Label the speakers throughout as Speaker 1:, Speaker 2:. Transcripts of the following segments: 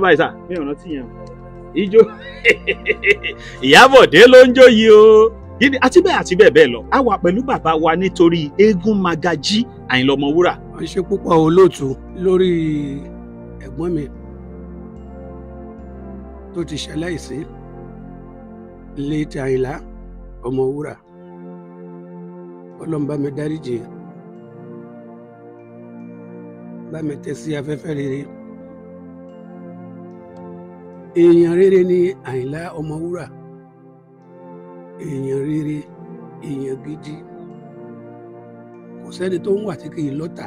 Speaker 1: lọ́wọ́ báyìí sà mi ò rántí yẹn ijó Ìyábọ̀dé ló ń jó yìí o àti bẹ́ẹ̀ bẹ́ẹ̀ lọ a wà pẹ̀lú bàbá wa nítorí eégún Magají Àyìnlá Ọmọwúrà.
Speaker 2: wọ́n ṣe púpọ̀ olóòtú lórí ẹ̀gbọ́n mi tó ti ṣaláìsí létí Àyìnlá Ọmọwúrà Ọlọ́run bá mi dáríjì bá mi tẹ́ sí afẹ́fẹ́ rere èèyàn rere ni Àyìnlá Ọmọwúrà èèyàn rere èèyàn gidi kò sẹ́ni tó ń wà tí kì í lọ́tà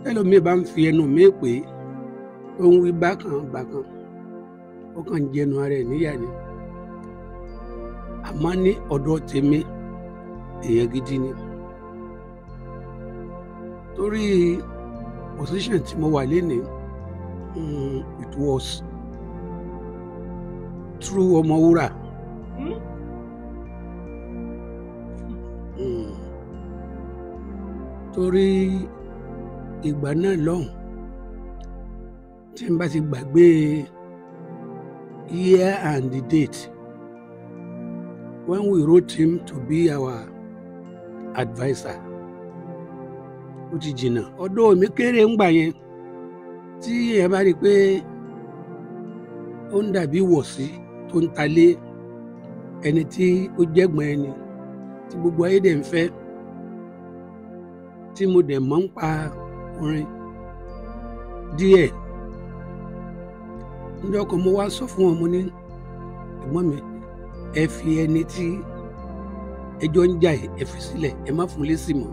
Speaker 2: ẹlòmíì bá ń fi ẹnu mi pé tó ń wí bákan bákan ó kàn ń jẹnu ara ẹ̀ níyà ni àmọ́ ní ọ̀dọ̀ tèmi èèyàn gidi ni torí position tí mo wà lénìí it was through Ọmọwúrà. Torí ìgbà náà lọ́hùn tí n bá ti gbàgbé year and the date when we wrote him to be our adviser ó ti jìnnà ọdún mi kéré ń gbà yẹn tí ẹ bá rí i pé ó ń dàbí wọ̀sí tó ń talé ẹni tí ó jẹ́gbọ́n ẹni tí gbogbo ayé dẹ̀ ń fẹ́ tí mo dẹ̀ mọ̀ ń pa orin díẹ̀ níjọ́ kan mo wá sọ fún wọn mo ní ẹ̀gbọ́n mi ẹ fi ẹni tí ẹjọ́ ń jà ẹ fi sílẹ̀ ẹ má fún lésì mọ́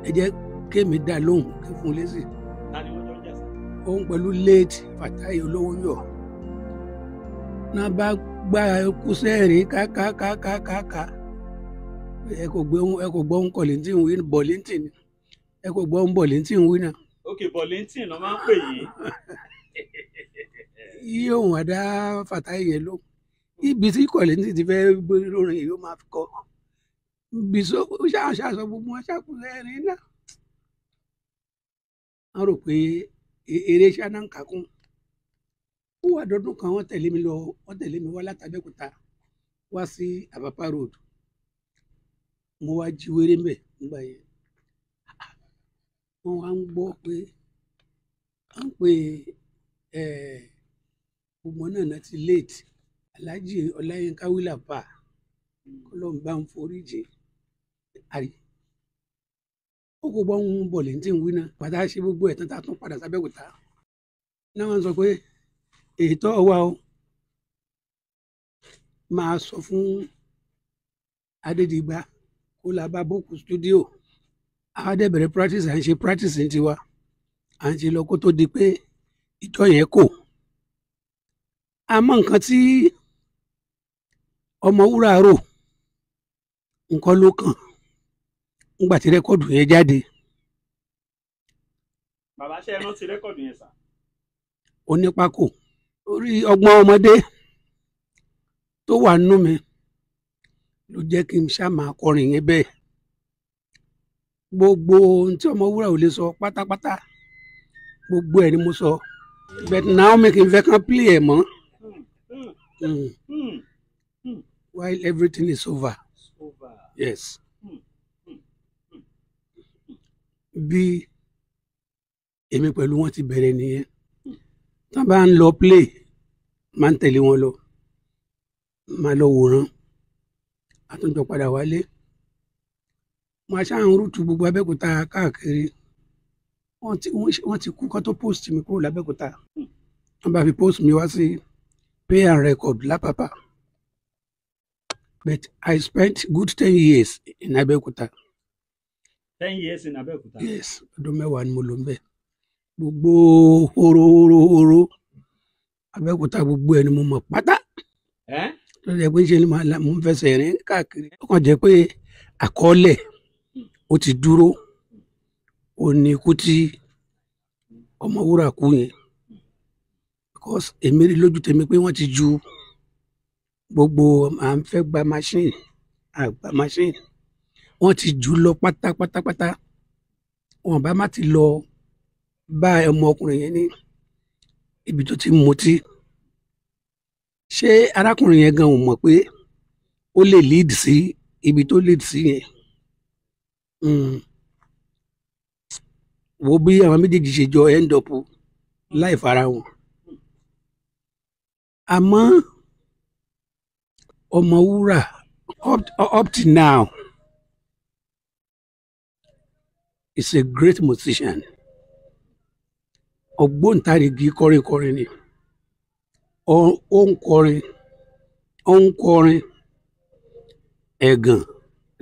Speaker 2: ẹ jẹ́ kémi dá lóhùn kí fún lésì. òun pẹ̀lú late Fatai Olówóyọ̀ náà bá gba ẹkú sẹ́ẹ̀rín kákákákáká ẹ kò gbọ́ ń kọ̀lẹ́ntì ń wí bọ̀lẹ́ntì ni ẹ kò gbọ́ ń bọ̀lẹ́ntì ń wí náà.
Speaker 1: ok bọ̀lẹ́ntì ló máa ń pè yín.
Speaker 2: iye òun àdá Fatai yẹn ló ibi tí kọ̀lẹ́ntì ti fẹ́ gbé lórin yìí ó máa fi kọ́ ibi ó ṣàṣàṣọ gbogbo wọn ṣàkóso náà. wọ́n rò pé eré ṣáná ń kakún ó wà dọdún kan wọ́n tẹ̀lé mi wá látàbẹ́kúta wá sí Àpápá road mo wá jí wéré mbẹ nígbà yẹn wọ́n wá ń gbọ́ pé à ń pè gbogbo náà ti late Alhaji Ọláyínká Wílàpà Ọlọ́run bá ń foríjì àrí ó kò bọ́ ń bọ̀ lẹ́yìn tí ń wí náà pàtà ṣe gbogbo ẹ̀ tán tá a tún padà sábẹ́òkúta náà wọ́n sọ pé èyí tó wà ó máa sọ fún Adédìgbà kó la bá bókù studio àwọn adébẹ̀rẹ̀ practice à ń ṣe practice ní tiwa à ń ṣe lọ kó tó di pé ìjọ yẹn kò àmọ́ nǹkan tí Ọmọwúrà rò nǹkan ló kàn nígbà tí rẹ́kọ̀dù yẹn jáde.
Speaker 1: bàbá ṣe é rántí rẹ́kọ̀dù yẹn sà.
Speaker 2: Onípákó orí ọgbọ́n ọmọdé tó wà nínú mi ló jẹ́ kí n ṣáà máa kọrin yẹn bẹ́ẹ̀ gbogbo ohun tí Ọmọwúrà ò lè sọ pátápátá gbogbo ẹ̀ ni mo sọ but now mi kì í fẹ́ kán play ẹ̀ mọ́ while everything is over. Yes. Bí èmi pẹ̀lú wọn ti bẹ̀rẹ̀ nìyẹn tí wọ́n bá ń lọ play máa ń tẹ̀lé wọn lọ máa lọ wòran àtúnjọ padà wálé wọn aṣáà ń rútu gbogbo Abẹ́òkúta káàkiri wọ́n ti kú kó tó post mi kúrò l'Abẹ́òkúta wọ́n bá fi post mi wá sí Pay and Record l'Apapa but I spent good 10 years in Abẹ́òkúta.
Speaker 1: 10 years in Abẹ́òkúta.
Speaker 2: Yes, ọdún 10 ni mo lò ń bẹ̀ gbogbo horo Abẹ́òkúta gbogbo ẹni mo mọ̀ pátá tó jẹ́ pé ṣe ni mo ń fẹsẹ̀ rìn káàkiri ó kàn jẹ́ pé àkọọ́lẹ̀ ó ti dúró ó ní ikú tí Ọmọwúrà kú yẹn because èmi rí lójú tèmi pé wọ́n ti ju gbogbo à ń fẹ́ gba machine àgbà machine wọ́n ti jù lọ pátápátápátá wọn bá má ti lọ bá ọmọkùnrin yẹn ní ibi tó ti mutí ṣé arákùnrin yẹn gan ò mọ̀ pé ó lè lead sí ibi tó lead sí yẹn wo bí àwọn méjèèjì ṣe jọ end up láì fara wọn àmọ́ Ọmọwúrà up to now is a great musician ògbóǹtarìgì kọrinkọrin ni ó ń kọrin ẹ̀gàn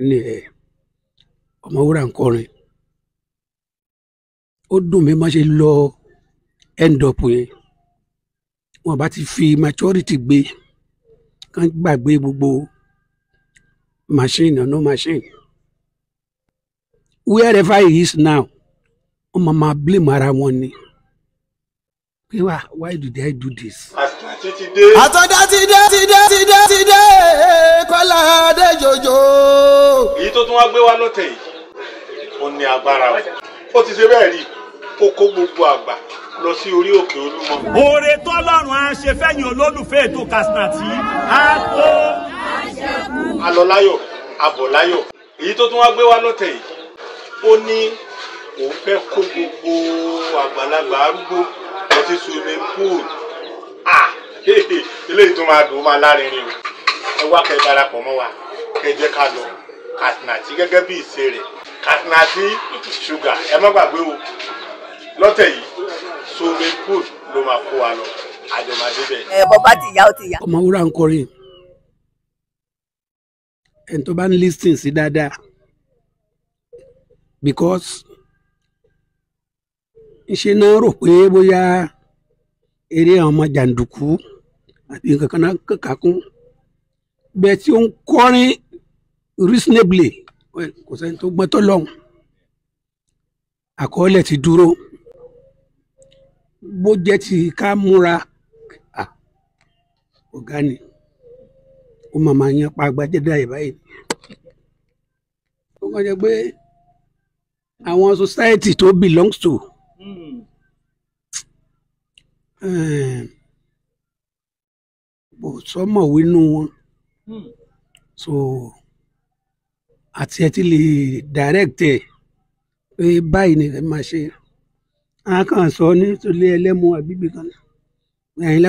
Speaker 2: ni Ọmọwúrà ń kọrin ó dùn mí má ṣe lọ end up yẹn wọn bá ti fi maturity gbé kán gbàgbé gbogbo machine or no machine wherever he is now wọ́n máa blame ara wọn ni pé why did I do this.
Speaker 3: àtọ́jà ti dé Kọ́lá Adéjòjò.
Speaker 4: èyí tó tún wá gbé wá lọ́tẹ̀ yìí ó ní agbára ó ti ṣe bẹ́ẹ̀ rí ó kó gbogbo àgbà lọ sí orí òkè Olúmọ.
Speaker 1: oore tọ́lọ́run á ṣe fẹ́yìn olólùfẹ́ ètò Kaftanti á tó.
Speaker 4: a lọ láyọ̀ a bọ̀ láyọ̀ èyí tó tún wá gbé wá lọ́tẹ̀ yìí ó ní òun fẹ́ kó gbogbo àgbàlagbà arúgbó lọ sí swimming pool eléyìí tó máa dùn ó máa lárinrin o ẹ wá kẹ́ darapọ̀ mọ́ wa kẹ́ jẹ́ ká lọ Kaftanti gẹ́gẹ́ bí ìṣe rẹ̀ Kaftanti sugar ẹ má gbàgbé o lọ́tẹ̀ yìí swimming pool ló máa kó wa lọ àjọmọdé bẹ́ẹ̀.
Speaker 3: bọ́ bá ti yá ó ti yá.
Speaker 2: Ọmọwúrà ń kọrin ẹni tó bá ń listen sí dáadáa because ṣe náà rò pé bóyá eré àwọn ọmọ jàǹdùkú àti nǹkan kan náà kàkún bẹ́ẹ̀ tí ó ń kọrin reasonably kò sẹ́ni tó gbọ́n tó lọ́hùn àkọọ́lẹ̀ ti dúró bó jẹ́ ti ká múra ọ̀gá ni ó máa yan pa agbájẹ́dá ẹ̀ báyìí ó kàn jẹ́ pé àwọn society tó belongs to kò sọ́mọ̀wé nú wọn so àti ẹ ti lè direct ẹ pé báyìí ni ẹ máa ṣe a kàn sọ nítorí ẹlẹ́mu àbíbí kan ẹ̀yìn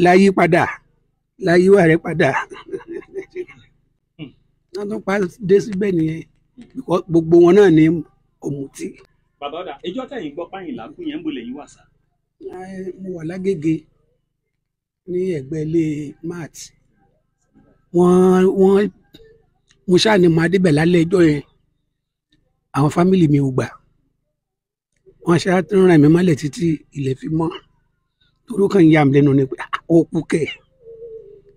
Speaker 2: láyé padà láyé wà rẹ̀ padà wọ́n tún pa dé síbẹ̀ nìyẹn gbogbo wọn náà ní ọ̀mùtí.
Speaker 1: bàbá ọ̀dà ìjọ tẹ̀yìn gbọ́ páyìnlá kú yẹn ń bolè yín wà sá.
Speaker 2: mo wà lágége ní ẹ̀gbẹ́ ilé mat wọ́n mo ṣáà ní máa débẹ̀ lálẹ́ ẹjọ́ yẹn àwọn fámìlì mi ò gbà wọ́n ṣáà tún ràn mí mọ́lẹ̀ títí ilẹ̀ fi mọ́ toró kan yà mí lẹ́nu ni pé ó kú kẹ̀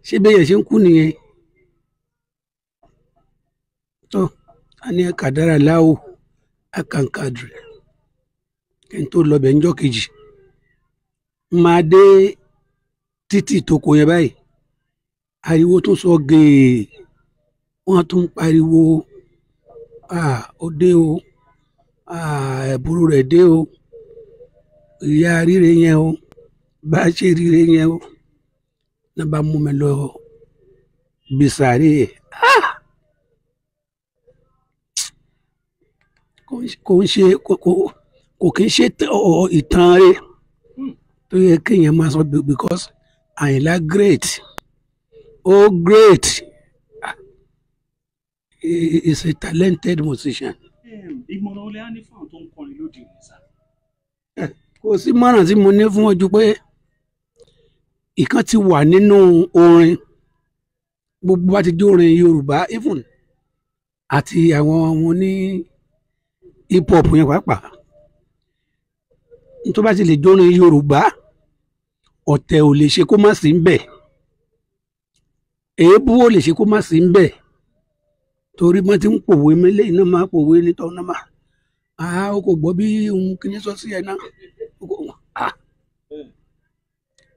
Speaker 2: ṣé bẹ́ẹ̀ yẹn ṣe ń kú nìyẹn tó a ní kàdára láwò àkàǹkàdùrẹ kí n tó lọ bẹ̀ ńjọ́ kejì máa dé títì tó kò yẹ báyìí ariwo tún sọ gèè wọ́n tún pariwo ó dé o ẹ̀bùrú rẹ̀ dé o ìyá ríre yẹn o bá ṣe ríre yẹn o náà bá mú mi lọ bisàárè kò kí ń ṣe ìtàn rẹ̀ tó yẹ kéèyàn máa sọ because Àyìnlá great great he is a talented musician.
Speaker 1: ìmọ̀ràn olè á ní fún àwọn tó ń kọrin lóde òní sá.
Speaker 2: kò sí mọ̀ràn tí mo ní fún ọ ju pé ìkan ti wà nínú orin gbogbo bá ti jó orin Yorùbá even àti àwọn ọmọ ní hip hop yẹn pàápàá tó bá ti lè jó orin Yorùbá ọ̀tẹ̀ ò lè ṣe kó má sí ń bẹ̀ èébú ò lè ṣe kó má sí ń bẹ̀ torí wọ́n ti ń pòwe mélé iná máa pòwe nítorí náà máa ó kò gbọ́ bí ohun kìíní sọ sí ẹ náà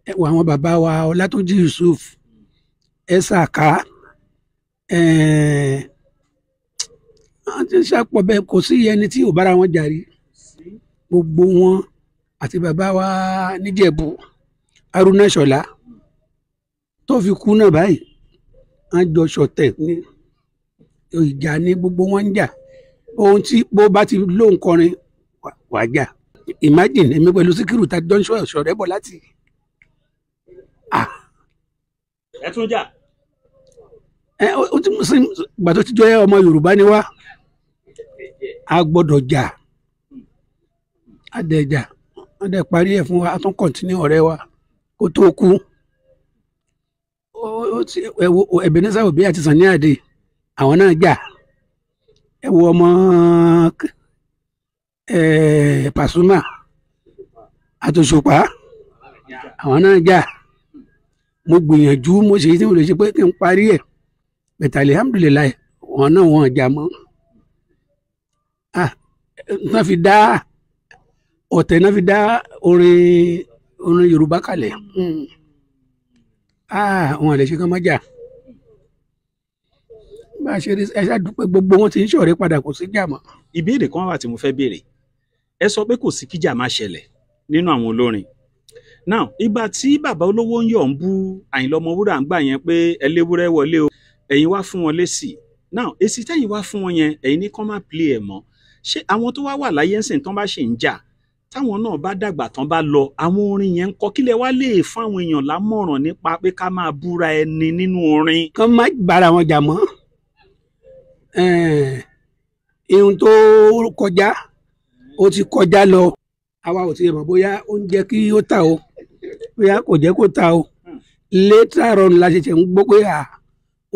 Speaker 2: ẹ wọ àwọn bàbá wa Ọlátúnjí Yusuf Ẹsàká wọ́n ti ṣàpọ̀ bẹ́ẹ̀ kò sí ẹni tí ò bára wọn jàrí gbogbo wọn àti bàbá wa níjẹ̀bú Haruna Ṣọlá tó fi kú náà báyìí wọ́n jọ ṣọ̀tẹ̀ ní ìjà ní gbogbo wọn ń jà ohun tí bó bá ti lóun kọrin wà jà imagine èmi pẹ̀lú Síkírù tá jọ ń ṣọ̀rẹ́ bọ̀ láti.
Speaker 1: ẹ tún jà.
Speaker 2: ó ti mú sí ìgbà tó ti jọ ọmọ Yorùbá ni wá a gbọ́dọ̀ jà a dẹ̀ jà a dẹ̀ parí ẹ̀ fún wa a tún kọ̀ntínú ọ̀rẹ́ wa kó tó kú Ebenezer Obey àti Sunny Adé àwọn náà jà ẹ wo ọmọ Pasuma àtòṣùpá àwọn náà jà mo gbìyànjú mo ṣe tí mo lè ṣe pé kí n parí ẹ̀ bẹ̀tẹ̀ alihamudulilayi wọn náà wọn jà mọ́ náà fi dá ọ̀tẹ̀ náà fi dá orin Yorùbá kalẹ̀ wọn lè ṣe kán má jà bá a ṣe rí ẹ ṣàdúpẹ́ gbogbo wọn ti ń ṣọ̀rẹ́ padà kò sí jà mọ́.
Speaker 1: ìbéèrè kan wà tí mo fẹ́ béèrè ẹ sọ pé kò sí kíjà máa ṣẹlẹ̀ nínú àwọn olórin now ìgbà tí bàbá olówó ń yọ̀ ń bú Àyìnlá Ọmọwúrà ń gbà yẹn pé ẹléwúrẹ́ wọlé o ẹ̀yin wá fún wọn lésì now èsì tẹ́yìn wá fún wọn yẹn ẹ̀yin ní kán má play ẹ̀ mọ́ ṣé àwọn tó wá wà láyé ńsìn tán bá ṣì ń jà táwọn náà bá dàgbà tán bá lọ àwọn orin yẹn ń kọ kílẹ̀ wá lè fún àwọn èèyàn lámọ̀ràn nípa pé ká máa búra ẹni nínú orin.
Speaker 2: kán má bára wọn jà mọ́ ihun tó kọjá ó ti kọjá lọ àwa ò tiẹ̀ mọ̀ bóyá ó ń jẹ́ kí ó tà o bóyá kò jẹ́ kó tà o later on la ṣẹ̀ṣẹ̀ ń gbọ́ pé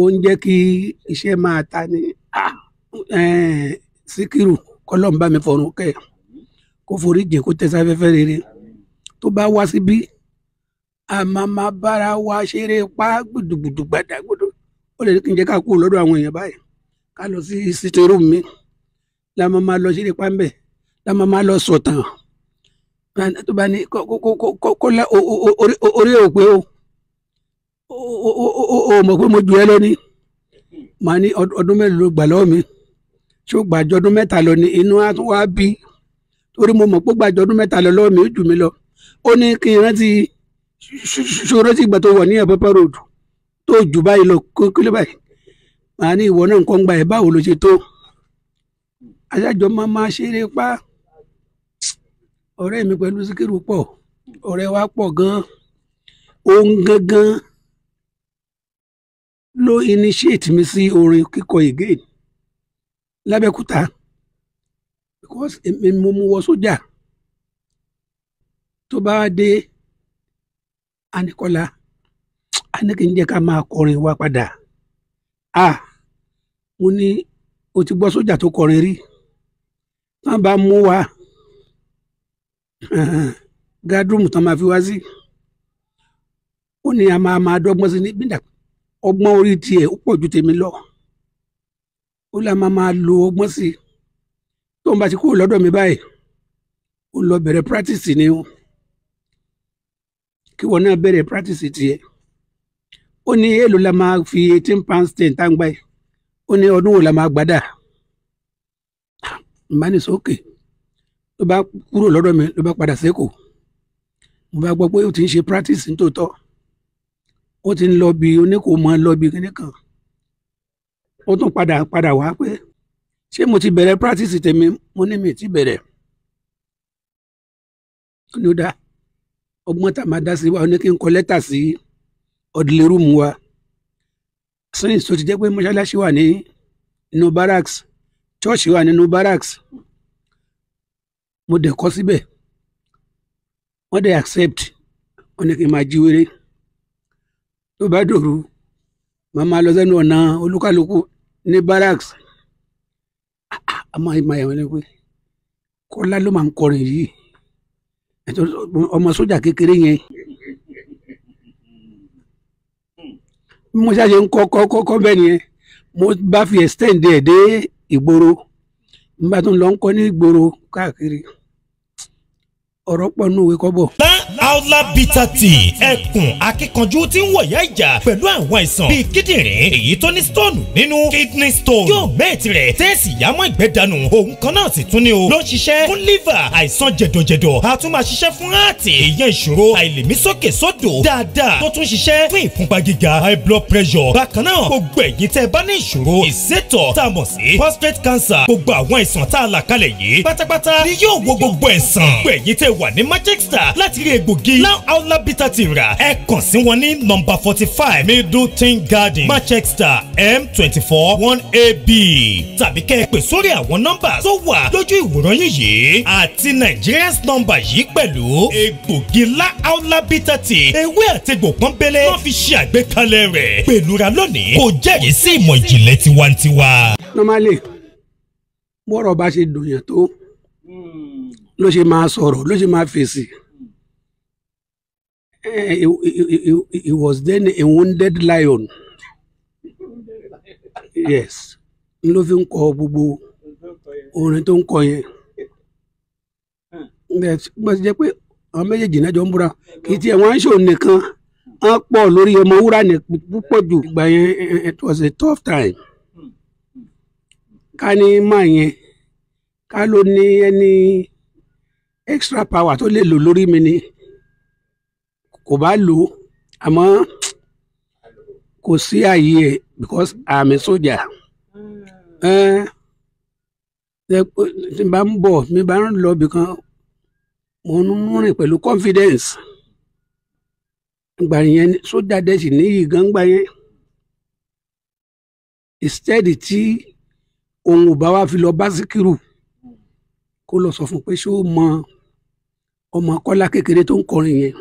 Speaker 2: ó ń jẹ́ kí iṣẹ́ máa ta ni Síkírù kọ́lọ́mbà mi fọ̀rùn kẹ́ kó forí jìn kó tẹ̀sáfẹ́fẹ́ rere tó bá wá síbí a máa bára wa ṣeré pa gbùdùgbùdù gbàdàgbùdù ó lè kí n jẹ́ ká kú lọ́dọ̀ àwọn èèyàn báyìí ká lọ sí sitting room mi la máa lọ ṣeré pa ń bẹ̀ la máa lọ sọ̀tàn tó bá ní kó lá orí ò pé o mọ̀ pé mo jù ẹ́ lọ ní màá ní ọdún mélòó ló gbà lọ́wọ́ mi ṣó gbàjọ ọdún mẹ́ta lọ ní inú á tún wá bí torí mo mọ̀ pé gbàjọ ọdún mẹ́ta lọ lọ́wọ́ mi ó jù mí lọ ó ní kí n rántí ṣòro tí ìgbà tó wọ̀ ní Pepper Road tó jù báyìí lọ kílé báyìí màá ní ìwọ náà nǹkan gba ẹ̀ báwo ló ṣe tó aṣáájọ máa ṣeré pa ọ̀rẹ́ mi pẹ̀lú Síkírù pọ̀ ọ̀rẹ́ wa pọ̀ gan-an òun gangan ló initiate mi sí orin kíkọ again lábẹ́kúta because èmi mo mú wọ sójà tó bá dé Aníkọ́lá a ní kí n jẹ́ ká máa kọrin wa padà mo ní o ti gbọ́ sójà tó kọrin rí wọ́n bá mú wa gádùrùmù tán máa fi wá sí ó ní a máa dọ́gbọ́n sí ní bíndà ọgbọ́n orí tiẹ̀ ó pọ̀ ju tèmi lọ ó lá máa lo ọgbọ́n sí tó ń bá ti kúrò lọ́dọ̀ mi báyìí ó lọ bẹ̀rẹ̀ practice ni o kí wọn náà bẹ̀rẹ̀ practice tiẹ̀ ó ní èèlò la máa fi 18 pounds 10 tá ń gbà yìí ó ní ọdún wo la máa gbádà ìbánisókè ló bá kúrò lọ́dọ̀ mi ló bá padà sẹ́kọ̀ọ́ mo bá gbọ́ pé ó ti ń ṣe practice nítòótọ́ ó ti ń lọ bí oníkò mọ́ lọ bí kíní kan ó tún padà wá pé ṣé mo ti bẹ̀rẹ̀ practice tèmi mo ní mi ti bẹ̀rẹ̀ ní ó dá ọgbọ́n tá a máa dá sí wa ó ní kí n kọ lẹ́tà sí ọ̀dìlérú mu wa sẹ́yìn tó ti jẹ́ pé mọ́ṣáláṣí wà nínú barracks church wà nínú barracks mo dẹ̀ kọ́ síbẹ̀ wọ́n dẹ̀ accept wọ́n ní kí n máa jí wéré tó bá dòru màá máa lọ sẹ́nu ọ̀nà olúkálùkù ní barracks àmọ́ ìmọ̀ ẹ̀wọ̀n ni pé Kọ́lá ló máa ń kọrin yìí ọmọ sójà kékeré yẹn mo ṣáà ṣe ń kọ́ bẹ́ẹ̀ nìyẹn mo bá fi extend ẹ̀ dé ìgboro mo bá tún lọ ń kọ́ ní ìgboro káàkiri ọ̀rọ̀ pọ̀ nù òwe kọ́bọ̀.
Speaker 5: Aula bitter tea ẹkùn akíkanjú tí ń wọ̀yá ìjà pẹ̀lú àwọn àìsàn bíi kíndìnrín èyí tó ní stone nínú kidney stone yóò mẹ́ẹ̀tì rẹ̀ tẹ́ẹ̀sì yámọ́ ìgbẹ́ dànù òun kan náà sì tún ní o ló ń ṣiṣẹ́ fún liver àìsàn jẹ̀dọ̀jẹ̀dọ̀ a tún máa ṣiṣẹ́ fún heart èèyàn ìṣòro àìlèmí sókè sódò dáadáa tó tún ṣiṣẹ́ fún ìfúnpá gíga high blood pressure bákan náà gbogbo ẹ̀yin tẹ́ bá ní ìṣòro ìsétọ̀ tá a mọ̀ sí prostate cancer gbogbo àwọn àìsàn tá a là kalẹ̀ yìí pátápátá ni yóò wo gbogbo ẹ̀sán gbogbo ẹ̀yin tẹ́ wà ní Manchester láti rí egbògi Now Aula bitter tea rà ẹ kàn sí wọn ní nọ́mbà 45 Middleton Garden Manchester M24 1AB tàbí kẹ́ ẹ pè sórí àwọn nọ́mbà tó wà lójú ìwòran yìí àti Nigerians nọ́mbà yìí pẹ̀lú egbògi Aula bitter tea ewé àtegbò pọ́nbélé wọ́n fi ṣe àgbékalẹ̀ rẹ̀ pẹ̀lúra lónìí kò jẹ́rìí sí ìmọ̀ ìjìnlẹ̀ tiwantiwa.
Speaker 2: normally bọ́rọ̀ bá ṣe dùn yàn tó ló ṣe máa sọ̀rọ̀ ló ṣe máa fèsì. He was then a wounded lion. Yes. Ló fi ń kọ gbogbo orin tó ń kọ yẹn. Bó ṣe jẹ́ pé àwọn méjèèjì náà jọ ń búra kì í tiẹ̀ wọ́n á ń ṣò nìkan wọ́n pọ̀ lórí ọmọ wúrà ní púpọ̀ jù. Ìgbà yẹn it was a tough time. Ká ní máa yẹn ká ló ní ẹni extra power tó lè lò lórí mi ni kò bá lò ó àmọ́ kò sí ààyè ẹ̀ because I'm a soldier. Tí n bá ń bọ̀ mi bá ń lọ bìkan mo ń rìn pẹ̀lú confidence. Ìgbà yẹn sójà dẹ̀ sì níyì gan gbà yẹn. Instead tí òun ò bá wá fi lọ bá Síkírù kó lọ sọ fún pé ṣé ó mọ ọmọ Kọ́lá kékeré tó ń kọrin yẹn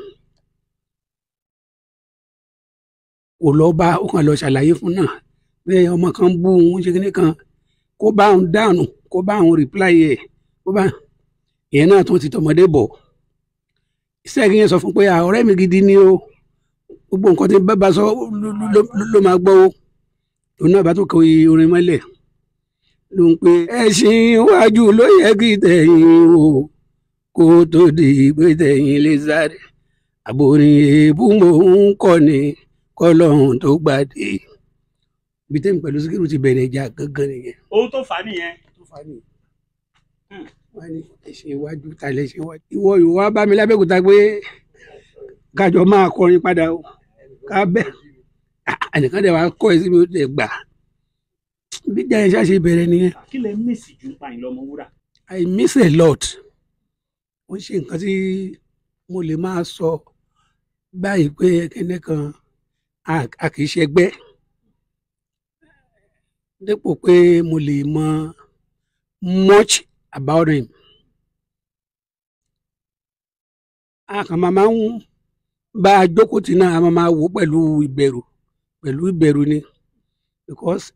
Speaker 2: kò lọ bá ó kàn lọ ṣàlàyé fún náà pé ọmọ kan bú òun ṣe kíní kan kó bá òun dànù kó bá òun reply ẹ kó bá ìyẹn náà tún ti tọmọdé bọ̀ iṣẹ́ kí yẹn sọ fún pé ọ̀rẹ́ mi gidi ni o gbogbo nǹkan tí bá sọ ló máa gbọ́ o òun náà bá tún kọ orin mọ́lẹ̀ ló ń pe ẹṣin iwájú ló yẹ kí tẹ̀yìn o kó tó di pé tẹ̀yìn lè sáré àbòrin èébú mò ń kọ́ ni kọ́lọ́hún tó gbàdé ibi tẹ́mi pẹ̀lú Síkírù ti bẹ̀rẹ̀ ìjà gangan nìyẹn.
Speaker 1: ohun tó fà á nìyẹn.
Speaker 2: wọ́n ní ẹṣin iwájú ta lẹ́ṣin iwájú. ìwọ ìwọ bá mi lábẹ́òkúta pé kájọ máa kọrin padà o ká bẹ́ẹ̀ ẹnìkan dẹ̀ wá kọ́ ẹ sí mi ó dẹ̀ gbà bí ìjà yẹn ṣáṣe bẹ̀rẹ̀ nìyẹn.
Speaker 1: kí lẹ mísì ju Àyìnlá Ọmọwúrà.
Speaker 2: I miss a lot ó ṣe nǹkan tí mo lè máa sọ báyìí pé kíní kan a kì í ṣẹgbẹ́ dípò pé mo lè mọ much about him. A kàn máa ń bá a jókòó tì náà a máa wò pẹ̀lú ìbẹ̀rù ni because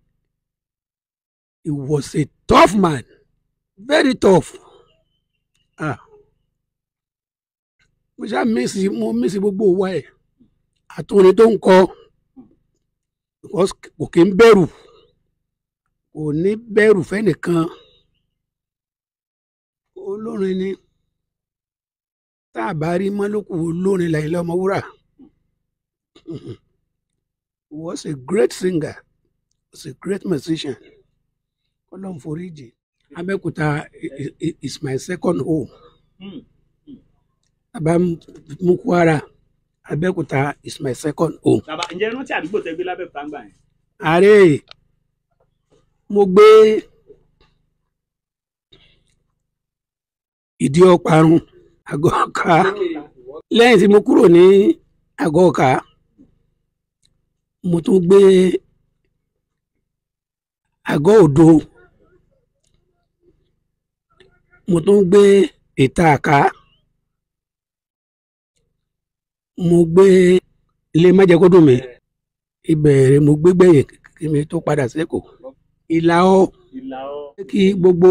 Speaker 2: he was a tough man, very tough. Mo ṣáà mísì gbogbo wa ẹ̀ àtúnrin tó ń kọ because kò kí ń bẹ̀rù, kò ní bẹ̀rù fẹ́nìkan. Olórin ni tá a bá rí mọ́lókù olórin Àyìnlá Ọmọwúrà. He was a great singer, was a great musician. Ọlọ́run foríjì. Abẹ́òkúta is my second home. Bàbá mú Kwara, Abẹ́òkúta is my second home.
Speaker 1: Bàbá ǹjẹ́ rántí àdúgbò tẹ́ gbé lábẹ́òkúta ń gbà yẹn?
Speaker 2: Ààrẹ mo gbé Ìdí Ọparun, Àgọ́ Ọ̀ká. Lẹ́yìn tí mo kúrò ní Àgọ́ Ọ̀ká, mo tún gbé Àgọ́ Òdo, mo tún gbé Ìta Àká, mo gbé Ilé Májẹ̀kódùnmí, ìbẹ̀rẹ̀ mo gbé gbẹ̀yìn kí mi tó padà sẹ́kọ̀ọ́. Ìlàó kí gbogbo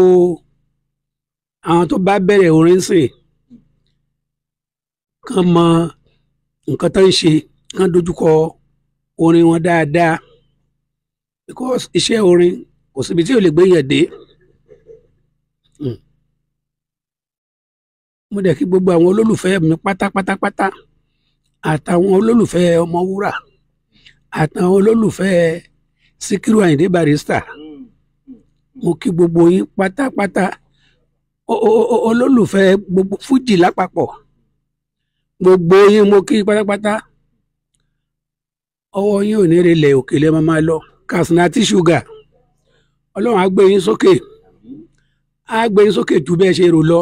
Speaker 2: àwọn tó bá bẹ̀rẹ̀ orin sìn kàn mọ nǹkan tó ń ṣe, kàn dojúkọ orin wọn dáadáa because iṣẹ́ orin kò síbi tí ò lè gbé yẹn dé. Mo dẹ̀ kí gbogbo àwọn olólùfẹ́ mi pátápátápátá àtàwọn olólùfẹ́ Ọmọwúrà àtàwọn olólùfẹ́ Síkírù Àyìndé Barrister. Mo kí gbogbo yín pátápátá, olólùfẹ́ gbogbo fújì lápapọ̀, gbogbo yín mo kí pátápátá. Ọwọ́ yín ò ní relẹ̀, òkèlè máa lọ. Katsina Tea Sugar, Ọlọ́run á gbé yín sókè, á gbé yín sókè jù bẹ́ẹ̀ ṣe rò lọ.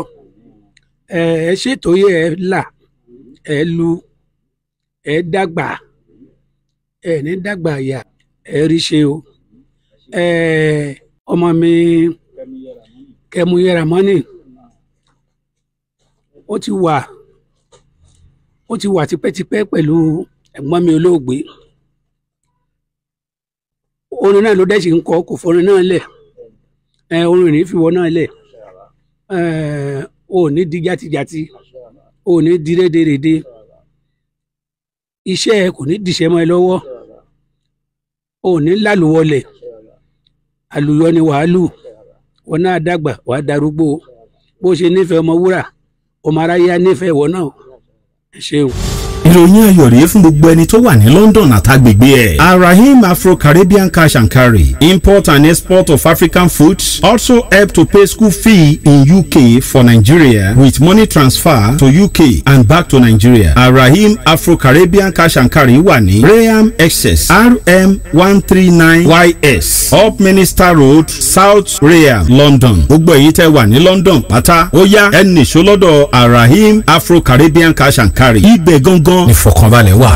Speaker 2: Ẹ ṣètò yẹ ẹ là, ẹ lu, ẹ dàgbà, ẹ ní dàgbà yà, ẹ rí ṣe o. Ọmọ mi Kẹ́muyẹ Ràmọ́nì ó ti wà tipẹ́tipẹ́ pẹ̀lú ẹ̀gbọ́n mi olóògbé. Orin náà ló dẹ̀ sì ń kọ, kò forin náà lẹ̀. Orin ní fìwọ́ náà lẹ̀. O ní di játijàti, o ní di rédèrèdè. Iṣẹ́ kò ní dìṣẹ́ mọ́ ẹ lọ́wọ́, o ní lálùwọlẹ̀. Àlùyọ ni wàá lù, wọn náà dàgbà wàá darúgbó. Bó ṣe nífẹ̀ẹ́ Ọmọwúrà, ọmọ aráyé á nífẹ̀ẹ́ ìwọ náà. Ẹ ṣeun.
Speaker 6: Ìròyìn ayọ̀ rèé fún gbogbo ẹni tó wà ní London àtàgbègbè ẹ̀. Arahim Afro-Caribbean Cash and Carry, import and export of African foods, also help to pay school fee in UK for Nigeria with money transfer to UK and back to Nigeria. Arahim Afro-Caribbean Cash and Carry wà ní Graham Excess RM 139YS Up Minister Road, South Graham, London. Gbogbo èyí tẹ́ wà ní London pátá, ó yá ẹ nìṣó lọ́dọ̀ Arahim Afro-Caribbean Cash and Carry. Ibẹ̀ gangan ìfọ̀kànbalẹ̀ wà.